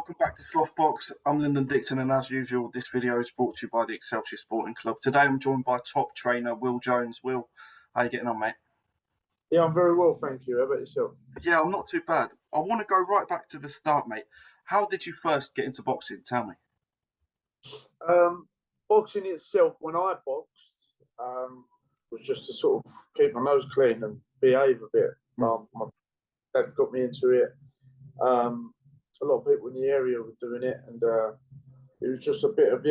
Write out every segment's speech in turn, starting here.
welcome back to Slothbox. I'm Lyndon Dixon, and as usual, this video is brought to you by the Excelsior Sporting Club. Today I'm joined by top trainer Will Jones. Will, how you getting on, mate? Yeah, I'm very well, thank you. How about yourself? Yeah, I'm not too bad. I want to go right back to the start, mate. How did you first get into boxing? Tell me. Boxing itself, when I boxed, was just to sort of keep my nose clean and behave a bit. My dad got me into it. A lot of people in the area were doing it, and it was just a bit of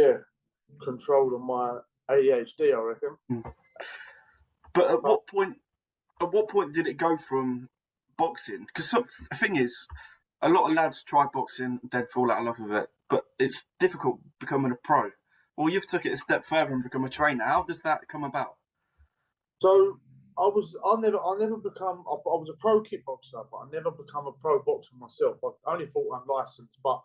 control of my ADHD, I reckon. But at what point did it go from boxing? Because the thing is, a lot of lads try boxing, they'd fall out of love with it, but it's difficult becoming a pro. Well, you've took it a step further and become a trainer. How does that come about? So I never become. I was a pro kickboxer, but I never become a pro boxer myself. I only fought unlicensed, but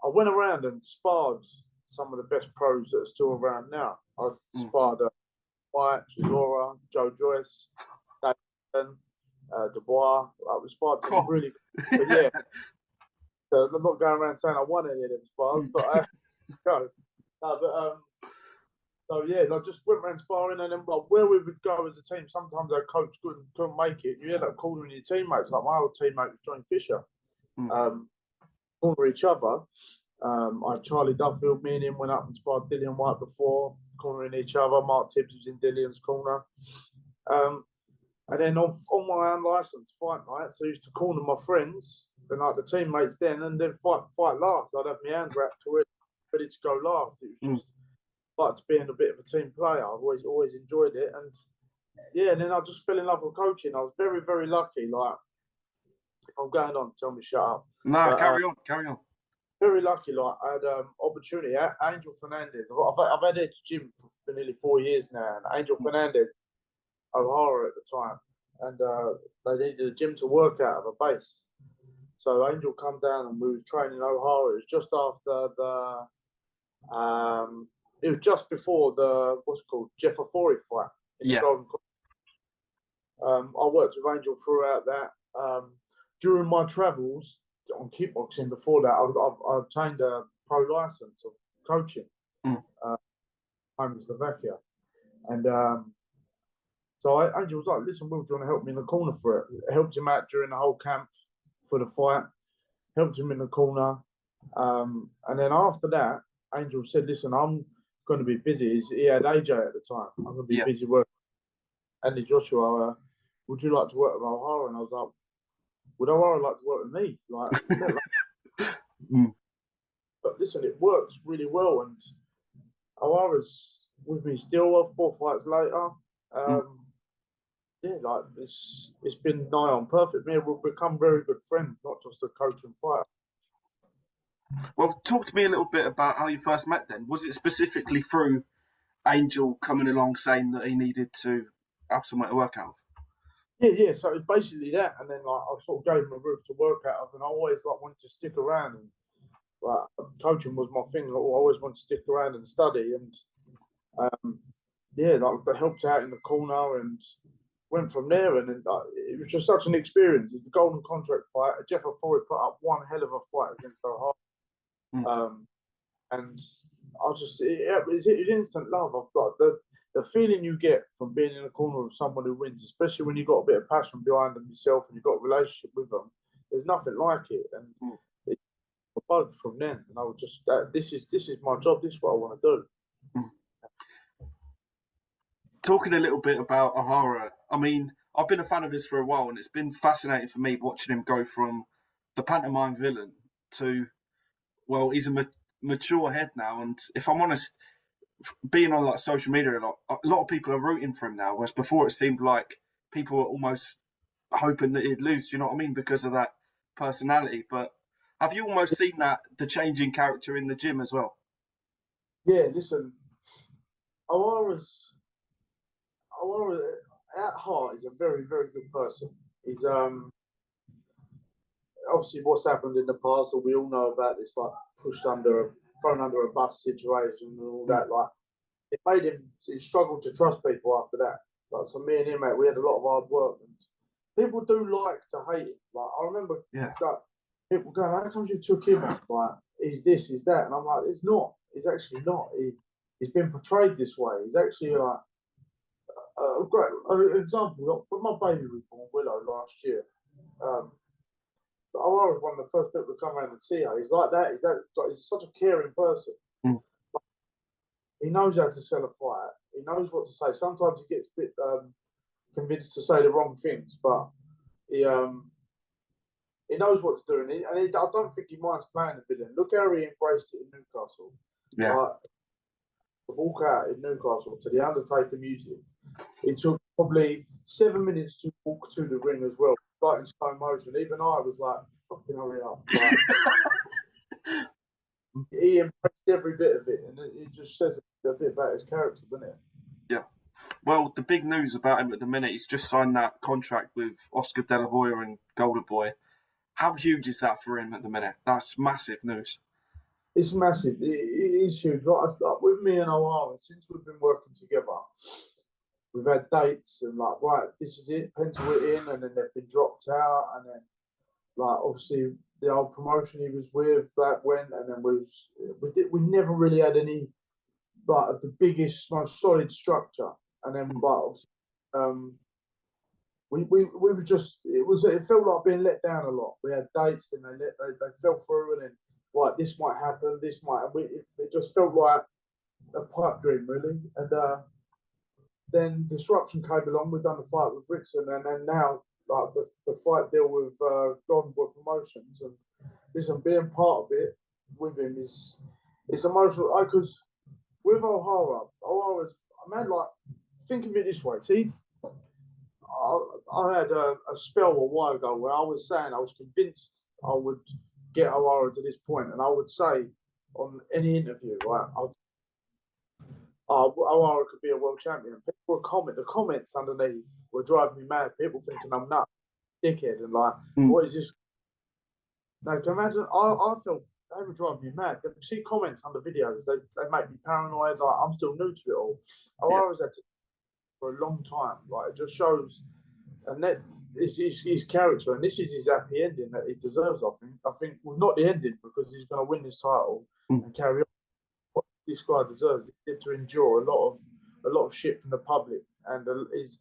I went around and sparred some of the best pros that are still around now. I sparred White, Chisora, Joe Joyce, Davidson, Dubois. I was sparred some really, but yeah. So I'm not going around saying I won any of them spars, but so yeah, I just went around sparring, and then where we would go as a team, sometimes our coach couldn't make it. You end up calling your teammates, like my old teammate was Johnny Fisher, corner each other. I had Charlie Duffield, me and him went up and sparred Dillian White before, cornering each other. Mark Tibbs was in Dillian's corner. And then on my unlicensed fight nights, I used to corner my friends, and like the teammates then, and then fight last. I'd have my hand wrapped ready to go last. It was just like being a bit of a team player. I've always enjoyed it, and yeah. And then I just fell in love with coaching. I was very, very lucky. Like, if I'm going on, tell me shut up. No, but, carry on. Very lucky. Like, I had opportunity. Angel Fernandez. I've had it gym for nearly 4 years now, and Angel Fernandez, Ohara at the time, and they needed a gym to work out of a base. So Angel come down, and we was training Ohara. It was just after it was just before the Jeff Ofori fight in the Golden Corner. I worked with Angel throughout that. During my travels on kickboxing before that, I obtained a pro license of coaching home in Slovakia. And so Angel was like, listen, Will, do you want to help me in the corner for it? I helped him out during the whole camp for the fight, helped him in the corner. And then after that, Angel said, listen, I'm going to be busy. He had AJ at the time. I'm going to be busy working. Andy Joshua, would you like to work with Ohara? And I was like, would Ohara like to work with me? But listen, it works really well, and Ohara's with me still 4 fights later. Yeah, like it's been nigh on perfect. We've become very good friends, not just a coach and fighter. Well, talk to me a little bit about how you first met then. Was it specifically through Angel coming along saying that he needed to have somewhere to work out? Yeah. So it's basically that, and then like I sort of gave him a roof to work out of, and I always like wanted to stick around, and like coaching was my thing. I always wanted to stick around and study, and yeah, like they helped out in the corner and went from there, and then it was just such an experience. It's the Golden Contract fight. Jeff Ofori put up one hell of a fight against Ohara. And I just, it was instant love. I've got the feeling you get from being in a corner with someone who wins, especially when you've got a bit of passion behind them yourself and you've got a relationship with them. There's nothing like it. And it's a bug from then. And I was just, this is my job. This is what I want to do. Talking a little bit about Ohara, I mean, I've been a fan of his for a while, and it's been fascinating for me watching him go from the pantomime villain to, well, he's a mature head now. And if I'm honest, being on like social media a lot of people are rooting for him now, whereas before it seemed like people were almost hoping that he'd lose, you know what I mean, because of that personality. But have you almost seen the change in character in the gym as well? Yeah, listen, Ohara at heart is a very, very good person. He's obviously what's happened in the past, that we all know about, this like thrown under a bus situation and all that. Like, it made him, he struggled to trust people after that. Like, so me and him, mate, we had a lot of hard work, and people do like to hate him. Like, I remember people go, how come you took him off? Like, he's this, he's that. And I'm like, it's not. He's actually not. He's been portrayed this way. He's actually like a great example. When my baby was born, Willow, last year, I was one of the first people to come around and see her. He's like that. He's such a caring person. Mm. He knows how to sell a fight. He knows what to say. Sometimes he gets a bit convinced to say the wrong things, but he knows what to do. And I don't think he minds playing the villain. Look how he embraced it in Newcastle. Yeah. To walk out in Newcastle to the Undertaker music, it took probably 7 minutes to walk to the ring as well, like in slow motion. Even I was like, fucking hurry up. Like, he embraced every bit of it, and it just says a bit about his character, doesn't it? Yeah. Well, the big news about him at the minute, he's just signed that contract with Oscar De La Hoya and Golden Boy. How huge is that for him at the minute? That's massive news. It's massive. It is huge. Like with me and Ohara, since we've been working together, we've had dates and like, right, this is it, pencil it in, and then they've been dropped out, and then like obviously the old promotion he was with that went, and then we never really had any like of the biggest, most solid structure, and then we were just it felt like being let down a lot. We had dates, then they fell through, and then like this might happen, this might, it just felt like a pipe dream really, and then disruption came along. We've done the fight with Ritson, and then now like the fight deal with Golden Boy Promotions, and listen, being part of it with him it's emotional because with Ohara's man, like think of it this way. See, I had a spell a while ago where I was saying I was convinced I would get Ohara to this point, and I would say on any interview, right, Ohara could be a world champion. People would the comments underneath were driving me mad. People thinking I'm nuts, dickhead, and like, what is this? Now, can you imagine? I felt they were driving me mad. You see comments under videos, they make me paranoid. Like I'm still new to it all. Ohara's had to for a long time. Like it just shows, and that is his character, and this is his happy ending that he deserves. I think well, not the ending because he's going to win this title and carry on. What this guy deserves is to endure a lot of shit from the public, and he's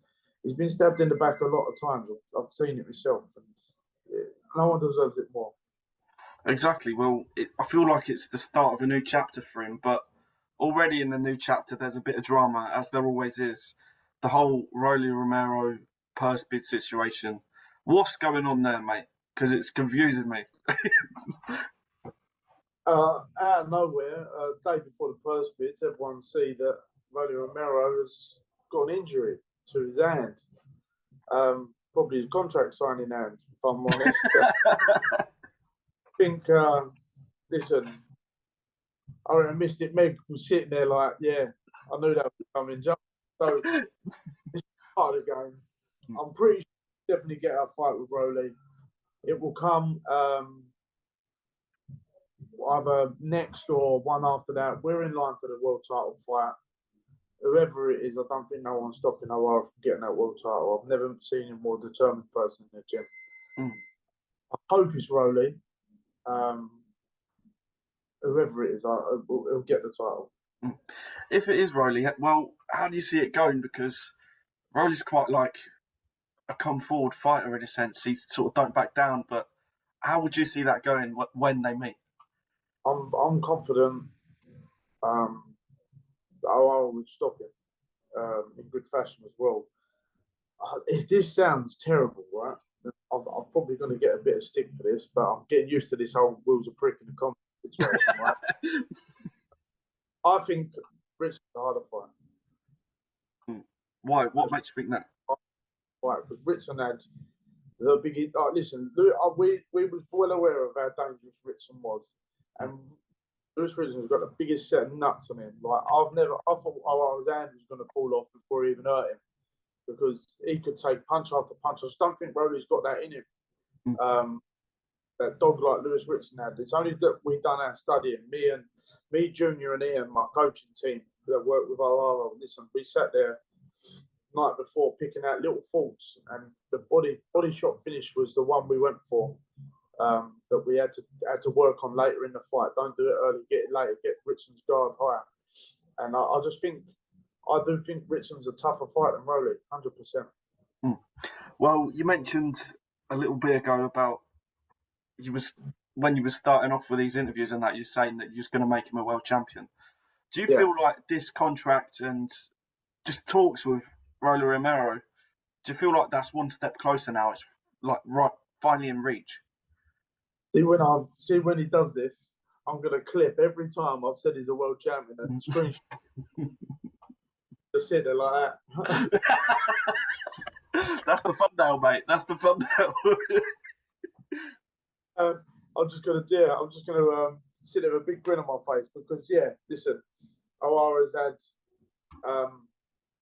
been stabbed in the back a lot of times. I've seen it myself, and no one deserves it more. Exactly. Well, I feel like it's the start of a new chapter for him, but already in the new chapter, there's a bit of drama, as there always is. The whole Rolly Romero purse bid situation. What's going on there, mate? Because it's confusing me. Out of nowhere, day before the purse bids, everyone see that Rolly Romero has got an injury to his hand. Probably his contract signing hand, if I'm honest. I think, listen, I missed it. Meg was sitting there like, yeah, I knew that was coming. So it's part of the game. I'm pretty sure we'll definitely get our fight with Rolly. It will come either next or one after that. We're in line for the world title fight. Whoever it is, I don't think no one's stopping Ohara from getting that world title. I've never seen a more determined person in the gym. I hope it's Rolly. Whoever it is, he'll get the title. If it is Rolly, well, how do you see it going? Because Rolly's quite like a come forward fighter in a sense. He sort of don't back down. But how would you see that going when they meet? I'm confident. Ohara would stop him in good fashion as well. If this sounds terrible, right? I'm probably going to get a bit of stick for this, but I'm getting used to this whole wheels of prick in the comment situation, right? I think Ritson's a harder fight. Why? What makes you think that? Right, because Ritson had the big. Listen, we was well aware of how dangerous Ritson was, and Lewis Ritson's got the biggest set of nuts on him. Like I thought his hand was going to fall off before he even hurt him, because he could take punch after punch. I just don't think Rolly's got that in him. That dog like Lewis Ritson had. It's only that we've done our studying. Me, Junior, and Ian, my coaching team that worked with Ohara. Listen, we sat there night before picking out little faults, and the body shot finish was the one we went for. that we had to work on later in the fight. Don't do it early, get it later, get Ritson's guard higher. And I do think Ritson's a tougher fight than Rolly, 100%. Well, you mentioned a little bit ago about when you were starting off with these interviews and that you're saying that you're going to make him a world champion. Do you feel like this contract and just talks with Rolly Romero, do you feel like that's one step closer now? It's like finally in reach. See when he does this, I'm gonna clip every time I've said he's a world champion and screenshot. Just sit there like that. That's the thumbnail, mate. That's the thumbnail. I'm just gonna sit there with a big grin on my face because listen, Ohara's had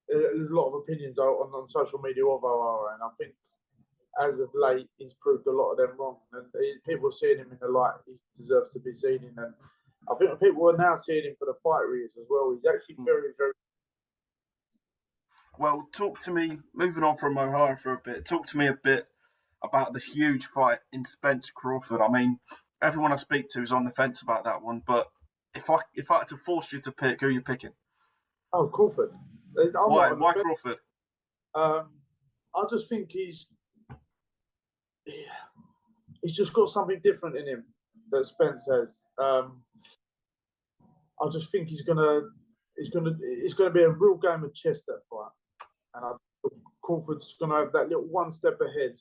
there's a lot of opinions on social media of Ohara, and I think as of late he's proved a lot of them wrong, and people are seeing him in the light he deserves to be seen in, and I think people are now seeing him for the fighter he is as well. He's actually very, very well. Talk to me, moving on from Ohara for a bit, talk to me a bit about the huge fight in Spence Crawford. I mean, everyone I speak to is on the fence about that one, but if I had to force you to pick, who are you picking? Oh, Crawford. Why Crawford? I just think he's just got something different in him that Spence has. I just think it's gonna be a real game of chess, that fight, and Crawford's gonna have that little one step ahead.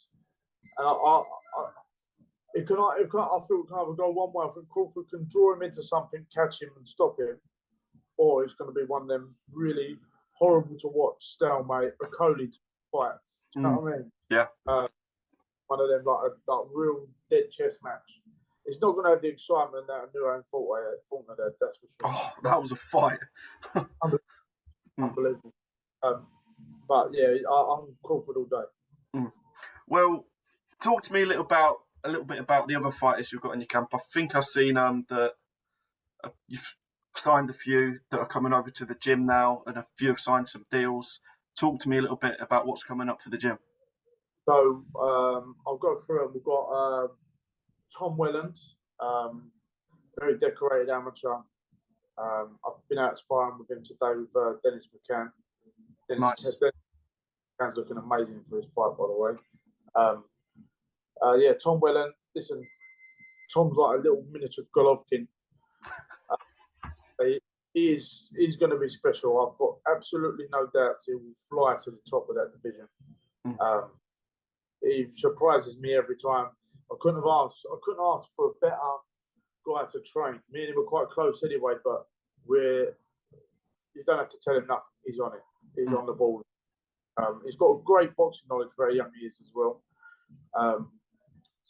And I feel it can either go one way. I think Crawford can draw him into something, catch him, and stop him, or it's going to be one of them really horrible to watch stalemate, Okoli fights. Do you know what I mean? Yeah. One of them like a real dead chess match. It's not going to have the excitement that a Nuran fought had, that's for sure. Oh, that was a fight. Unbelievable. But yeah, I'm Crawford all day. Well, talk to me a little bit about the other fighters you've got in your camp. I think I've seen that you've signed a few that are coming over to the gym now, and a few have signed some deals. Talk to me a little bit about what's coming up for the gym. So I'll go through them. We've got Tom Welland, very decorated amateur. I've been out sparring with him today with Dennis McCann. Dennis McCann's looking amazing for his fight, by the way. Tom Welland. Listen, Tom's like a little miniature Golovkin. He's going to be special. I've got absolutely no doubts he will fly to the top of that division. He surprises me every time. I couldn't ask for a better guy to train. Me and him were quite close anyway, but you don't have to tell him nothing. He's on it. He's on the ball. He's got a great boxing knowledge, very young he is as well. I've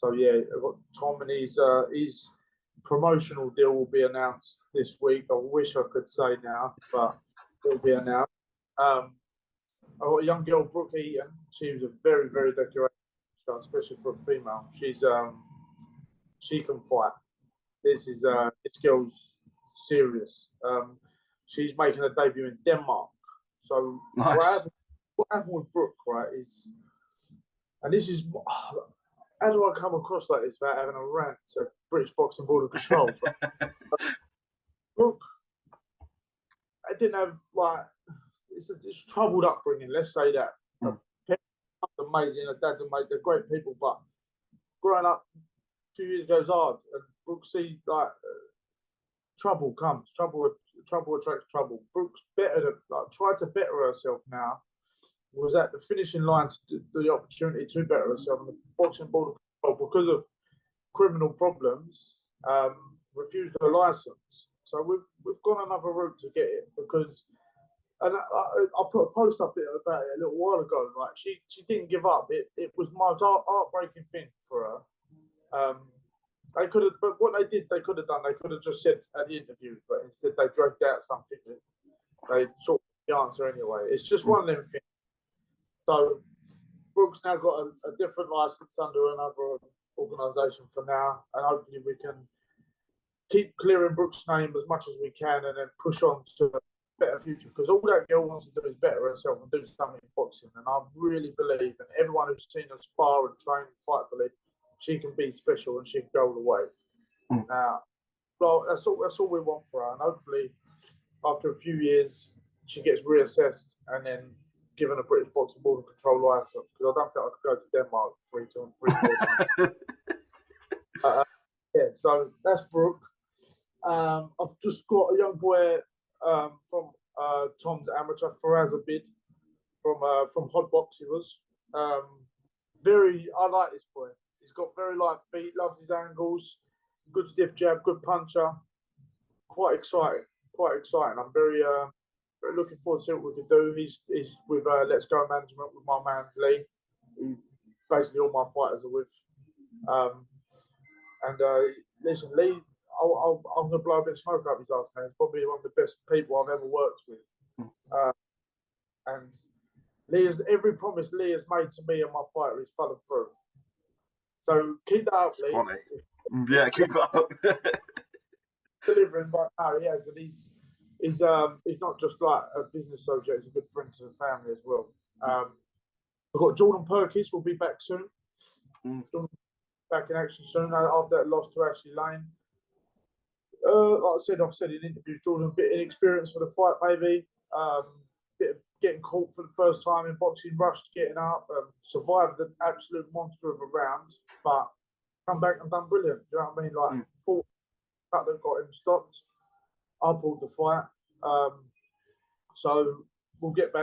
got Tom, and his promotional deal will be announced this week. I wish I could say now, but it will be announced. I've got a young girl, Brooke Eaton. She was a very, very decorated, especially for a female. She can fight. This girl's serious. She's making a debut in Denmark. So nice. What happened with Brooke, right, and this is, how do I come across like this without having a rant to British Boxing Board of Control? Brooke, I didn't have it's troubled upbringing. Let's say that. Amazing, her dad's amazing. They're great people, but growing up a few years goes hard, and Brooke sees trouble comes. Trouble attracts trouble. Brooke's tried to better herself now. Was at the finishing line to the opportunity to better herself, and the Boxing Board of Control, because of criminal problems, refused her license. So we've gone another route to get it, because, and I put a post up about it a little while ago. Right, she didn't give up. It was my heartbreaking thing for her. They could have, but what they could have done. They could have just said at the interview, but instead they dragged out something that they sort of the answer anyway. It's just one of them things. So Brooke's now got a different license under another organisation for now, and hopefully we can keep clearing Brooke's name as much as we can, and then push on to a better future. Because all that girl wants to do is better herself and do something in boxing. And I really believe, and everyone who's seen her spar and train and fight, believe she can be special and she can go all the way. Now, well, that's all we want for her, and hopefully, after a few years, she gets reassessed and then given a British Boxing Board of Control license. Because I don't think I could go to Denmark 4 times. Yeah, so that's Brooke. I've just got a young boy from Tom's amateur, Faraz Abid, from Hotbox. He was I like this boy. He's got very light feet, loves his angles, good stiff jab, good puncher. Quite exciting. I'm very looking forward to see what we can do. He's with Let's Go Management with my man Lee, who basically all my fighters are with. Listen, Lee, I'm going to blow a bit of smoke up his ass, man. He's probably one of the best people I've ever worked with. And Lee has, every promise Lee has made to me and my fighter, he's followed through. So keep that up, Lee. Funny. Yeah, keep it up. Delivering, but no, he has, and he's not just like a business associate; he's a good friend to the family as well. We've got Jordan Perkins will be back soon. Back in action soon after that loss to Ashley Lane. Like I said, I've said in interviews, Jordan a bit inexperienced for the fight, maybe. Bit of getting caught for the first time in boxing, rushed getting up, survived an absolute monster of a round, but come back and done brilliant. Do you know what I mean? Like fought that got him stopped. I pulled the fight. So we'll get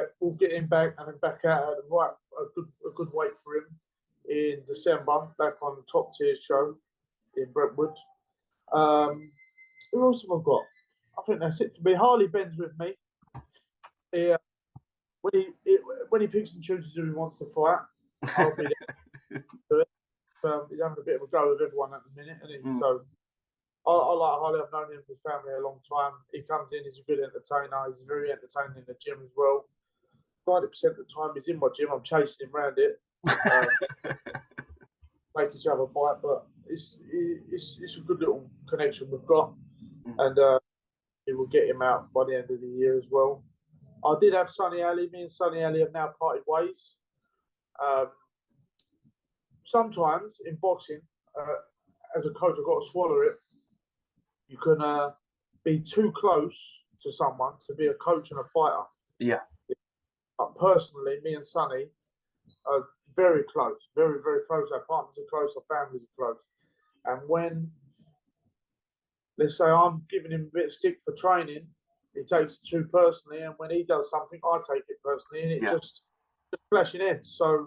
him back and then back out at a good weight for him in December, back on the Top Tier show in Brentwood. Who else have I got? I think that's it for me. Harley Ben's with me. When he picks and chooses who he wants to fight, I'll be there. He's having a bit of a go with everyone at the minute, isn't he? So I like Harley. I've known him and his family a long time. He comes in, he's a good entertainer. He's very entertaining in the gym as well. 90% of the time he's in my gym, I'm chasing him around it. Make each other bite, but it's a good little connection we've got, and we will get him out by the end of the year as well. I did have Sonny Ali. Me and Sonny Ali have now parted ways. Sometimes in boxing, as a coach, I've got to swallow it. You can be too close to someone to be a coach and a fighter. Yeah. But personally, me and Sonny are very close, very, very close. Our partners are close, our families are close. And when, let's say, I'm giving him a bit of stick for training, he takes it too personally. And when he does something, I take it personally. And it just clashing heads. So,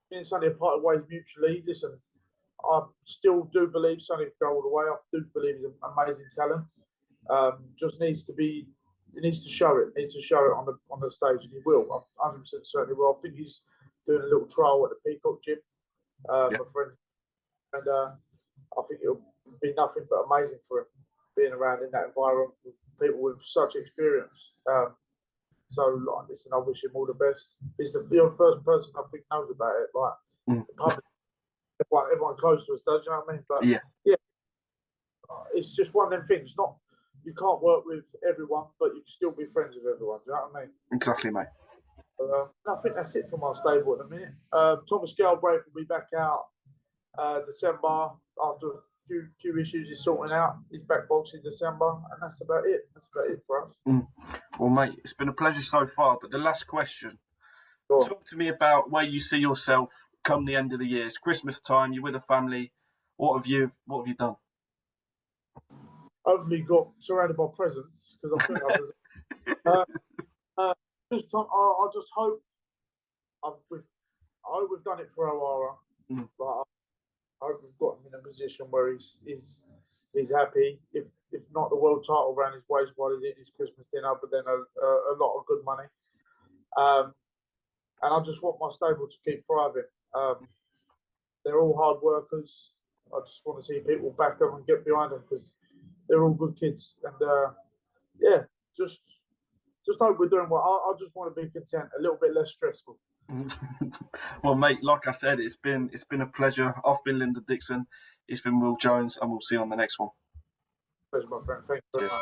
me and Sonny are parted ways mutually. Listen, I still do believe Sonny can go all the way. I do believe he's an amazing talent. Just needs to be. He needs to show it. He needs to show it on the stage, and he will. I'm 100% certainly will. I think he's doing a little trial at the Peacock Gym, my friend, and I think it'll be nothing but amazing for him being around in that environment with people with such experience. So, listen, I wish him all the best. He's the first person I think knows about it. Like the public, everyone close to us does. You know what I mean? But yeah, it's just one of them things. Not. You can't work with everyone, but you can still be friends with everyone. Do you know what I mean? Exactly, mate. I think that's it for my stable at the minute. Thomas Galbraith will be back out December after a few issues he's sorting out. He's back boxing December, and that's about it. That's about it for us. Well, mate, it's been a pleasure so far. But the last question: talk to me about where you see yourself come the end of the year. It's Christmas time. You're with a family. What have you done? Hopefully got surrounded by presents, because I think I just hope we've done it for Ohara. But I hope we've got him in a position where he's happy. If not the world title around his waist while he's in his Christmas dinner, but then a lot of good money. And I just want my stable to keep thriving. They're all hard workers. I just want to see people back them and get behind them, because they're all good kids, and just hope we're doing well. I just want to be content, a little bit less stressful. Well, mate, like I said, it's been a pleasure. I've been Linda Dixon. It's been Will Jones, and we'll see you on the next one. Pleasure, my friend. Thank you very much.